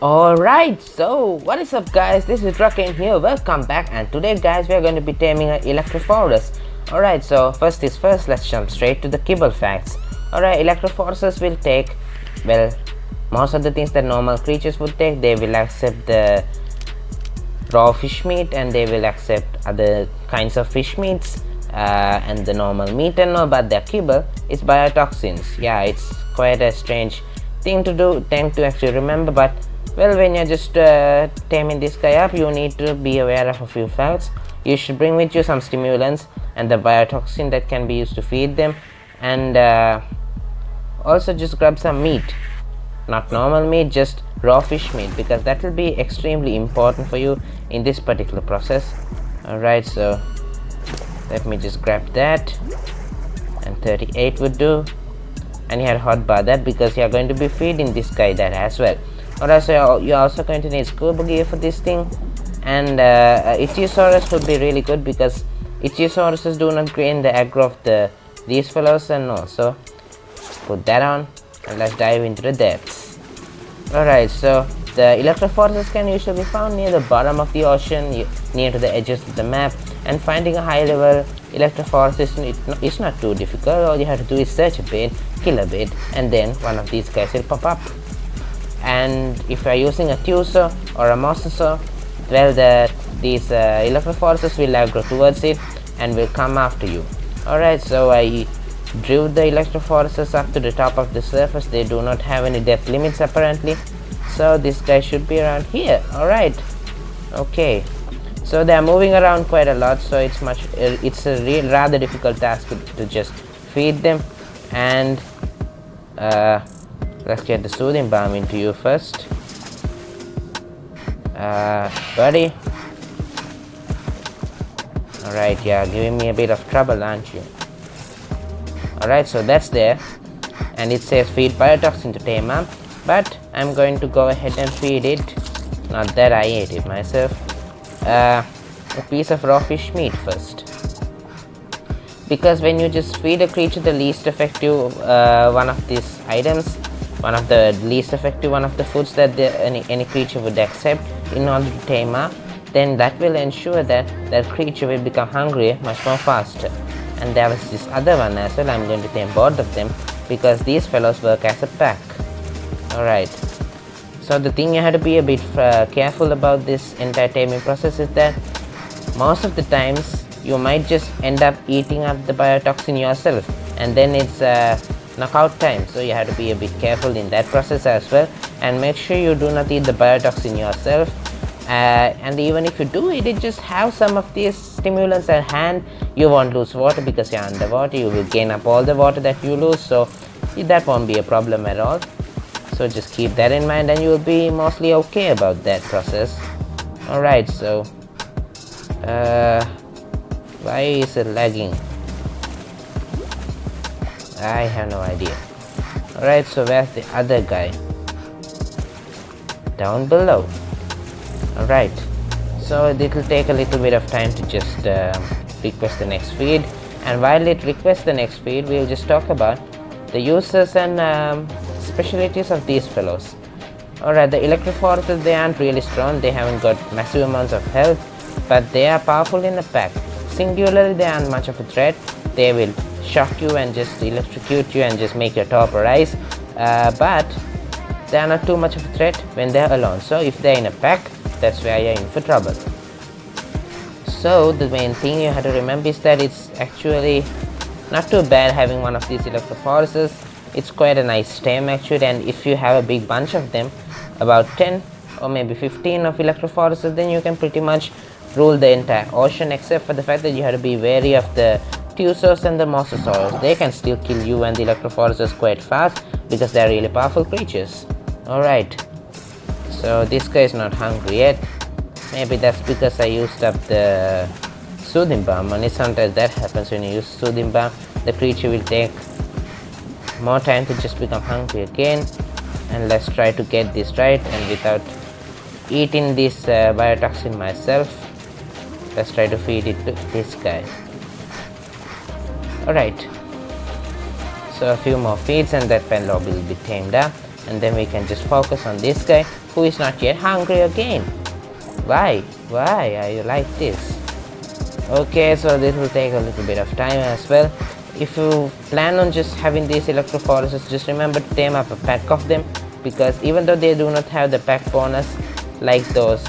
Alright, so what is up guys, this is Drakane here, welcome back, and today guys we are going to be taming an Electrophorus. Alright, so first is first, let's jump straight to the kibble facts. Alright, Electrophoruses will take, well, most of the things that normal creatures would take. They will accept the raw fish meat and they will accept other kinds of fish meats and the normal meat and all, but their kibble is biotoxins. Yeah, it's quite a strange thing to actually remember, but well, when you're just taming this guy up, you need to be aware of a few facts. You should bring with you some stimulants and the biotoxin that can be used to feed them, and also just grab some meat, not normal meat, just raw fish meat, because that will be extremely important for you in this particular process. Alright, so let me just grab that, and 38 would do, and you had hot bar that because you are going to be feeding this guy that as well. Alright, so you're also going to need scuba gear for this thing, and Ichthyosaurus would be really good because Ichthysauruses do not gain the aggro of these fellows, and also put that on, and let's dive into the depths. Alright, so the Electrophoruses can usually be found near the bottom of the ocean, near to the edges of the map, and finding a high level Electrophorus is not too difficult. All you have to do is search a bit, kill a bit, and then one of these guys will pop up. And if you are using a Tuso or a Mosasaur, well, these Electrophoruses will aggro towards it and will come after you. Alright, so I drew the Electrophoruses up to the top of the surface. They do not have any depth limits apparently, so this guy should be around here. Alright, okay, so they are moving around quite a lot, so it's a rather difficult task to just feed them. And let's get the soothing balm into you first, buddy. Alright, yeah, giving me a bit of trouble, aren't you? Alright, so that's there, and it says feed biotoxin to tame up, but I'm going to go ahead and feed it, not that I ate it myself, a piece of raw fish meat first, because when you just feed a creature the least effective one of these items, one of the least effective one of the foods that any creature would accept in order to tame up, then that will ensure that that creature will become hungry much more faster. And there was this other one as well. I'm going to tame both of them because these fellows work as a pack. Alright, so the thing you have to be a bit careful about this entire taming process is that most of the times you might just end up eating up the biotoxin yourself, and then it's knockout time, so you have to be a bit careful in that process as well, and make sure you do not eat the biotoxin yourself. And even if you do eat it, just have some of these stimulants at hand. You won't lose water because you're underwater. You will gain up all the water that you lose, so that won't be a problem at all. So just keep that in mind and you will be mostly okay about that process. Alright, so why is it lagging? I have no idea. Alright, so where's the other guy? Down below. Alright, so it will take a little bit of time to just request the next feed, and while it requests the next feed, we'll just talk about the uses and specialties of these fellows. Alright, the Electrophoruses, they aren't really strong, they haven't got massive amounts of health, but they are powerful in a pack. Singularly, they aren't much of a threat. They will shock you and just electrocute you and just make your top rise, but they are not too much of a threat when they're alone. So if they're in a pack, that's where you're in for trouble. So the main thing you have to remember is that it's actually not too bad having one of these Electrophoruses. It's quite a nice tame actually, and if you have a big bunch of them, about 10 or maybe 15 of Electrophoruses, then you can pretty much rule the entire ocean, except for the fact that you have to be wary of the Tusos and the Mosasaurs. They can still kill you and the Electrophoruses quite fast because they are really powerful creatures. Alright, so this guy is not hungry yet. Maybe that's because I used up the soothing balm, and sometimes that happens when you use soothing balm. The creature will take more time to just become hungry again. And let's try to get this right, and without eating this biotoxin myself, let's try to feed it to this guy. Alright, so a few more feeds and that Penlob will be tamed up. and then we can just focus on this guy who is not yet hungry again. Why are you like this? Okay, so this will take a little bit of time as well. If you plan on just having these Electrophoruses, just remember to tame up a pack of them, because even though they do not have the pack bonus like those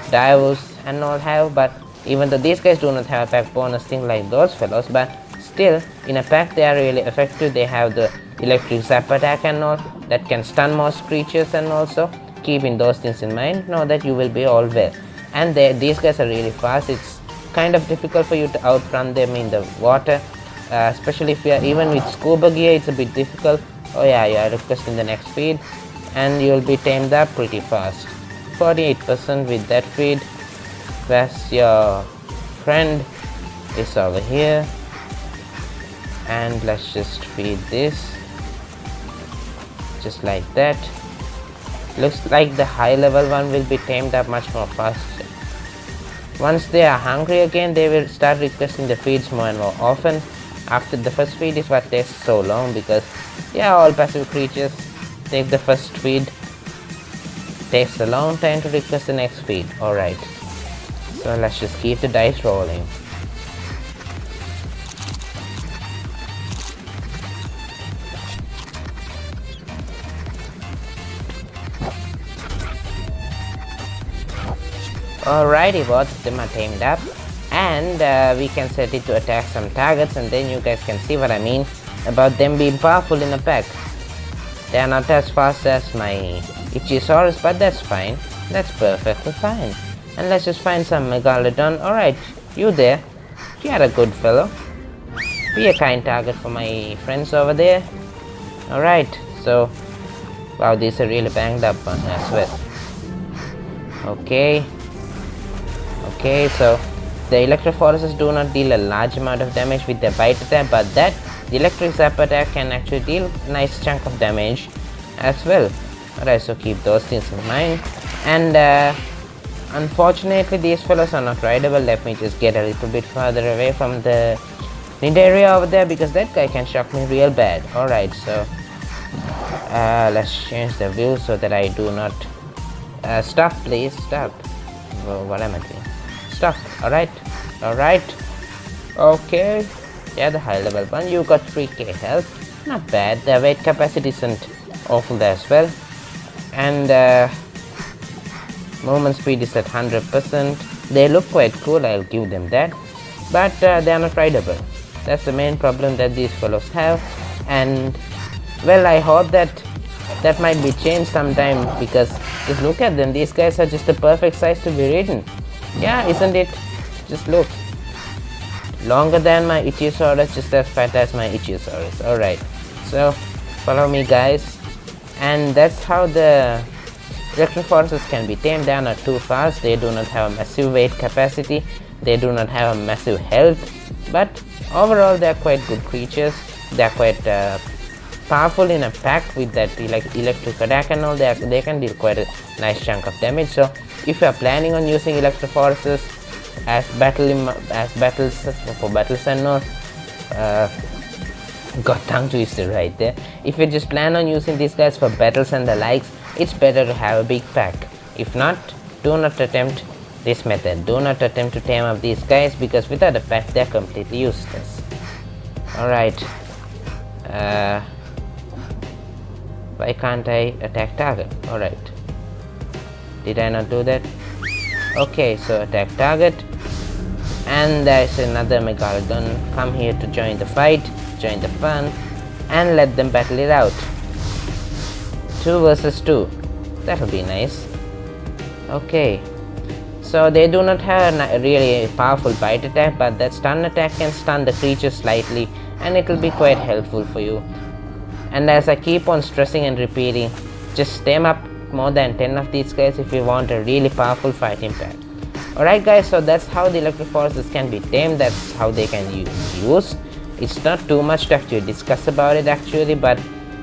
Diavos and all have, but even though these guys do not have a pack bonus thing like those fellows, but still in a pack they are really effective. They have the electric zap attack and all that can stun most creatures, and also keeping those things in mind, know that you will be all well. And these guys are really fast. It's kind of difficult for you to outrun them in the water, especially if you are even with scuba gear. It's a bit difficult. Oh yeah, you are requesting the next feed, and you'll be tamed up pretty fast. 48% with that feed. Where's your friend? Is over here, and let's just feed this just like that. Looks like the high level one will be tamed up much more faster. Once they are hungry again, they will start requesting the feeds more and more often. After the first feed is what takes so long, because yeah, all passive creatures take the first feed. Takes a long time to request the next feed. Alright, so let's just keep the dice rolling. Alrighty, both of them are tamed up, and we can set it to attack some targets, and then you guys can see what I mean about them being powerful in a pack. They are not as fast as my Ichthyosaurus, but that's fine. That's perfectly fine. And let's just find some Megalodon. Alright, you there. You are a good fellow. Be a kind target for my friends over there. Alright, so wow, these are really banged up one as well. Okay, so the Electrophoruses do not deal a large amount of damage with their bite attack, but the electric zap attack can actually deal a nice chunk of damage as well. Alright, so keep those things in mind. And unfortunately these fellows are not rideable. Let me just get a little bit further away from the need area over there, because that guy can shock me real bad. Alright, so let's change the view so that I do not stop, please stop. Well, what am I doing? Stop. Alright, okay. Yeah, the high level one, you got 3k health, not bad. The weight capacity isn't awful as well, and movement speed is at 100%. They look quite cool, I'll give them that, but they are not rideable. That's the main problem that these fellows have, and well, I hope that might be changed sometime, because just look at them. These guys are just the perfect size to be ridden. Yeah, isn't it? Just look. Longer than my Ichthyosaurus, just as fat as my Ichthyosaurus. Alright, so follow me, guys. And that's how the Electrophoruses can be tamed. They are not too fast, they do not have a massive weight capacity, they do not have a massive health, but overall they are quite good creatures. They are quite powerful in a pack with that electric attack and all. They can deal quite a nice chunk of damage. So if you are planning on using Electrophoruses as battles for battles and all, got tongue twister right there. If you just plan on using these guys for battles and the likes, it's better to have a big pack. If not, do not attempt this method. Do not attempt to tame up these guys, because without a pack they're completely useless. Alright, why can't I attack target? Alright, did I not do that? Okay, so attack target, and there's another Megalodon. Come here to join the fight, join the fun, and let them battle it out. 2 versus 2, that'll be nice. Okay, so they do not have a really powerful bite attack, but that stun attack can stun the creature slightly, and it will be quite helpful for you. And as I keep on stressing and repeating, just tame up more than 10 of these guys if you want a really powerful fighting pack. Alright guys, so that's how the Electrophoruses can be tamed. That's how they can be used. It's not too much to actually discuss about it actually, but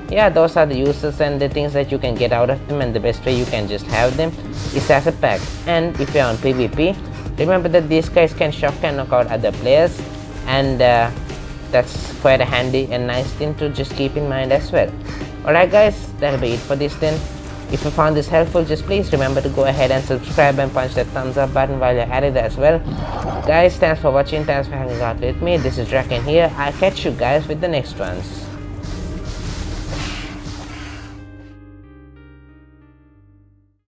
yeah, those are the uses and the things that you can get out of them, and the best way you can just have them is as a pack. And if you're on PvP, remember that these guys can shock and knock out other players, and That's quite a handy and nice thing to just keep in mind as well. Alright guys, that'll be it for this then. If you found this helpful, just please remember to go ahead and subscribe and punch that thumbs up button while you're at it as well. Guys, thanks for watching, thanks for hanging out with me. This is Drakane here. I'll catch you guys with the next ones.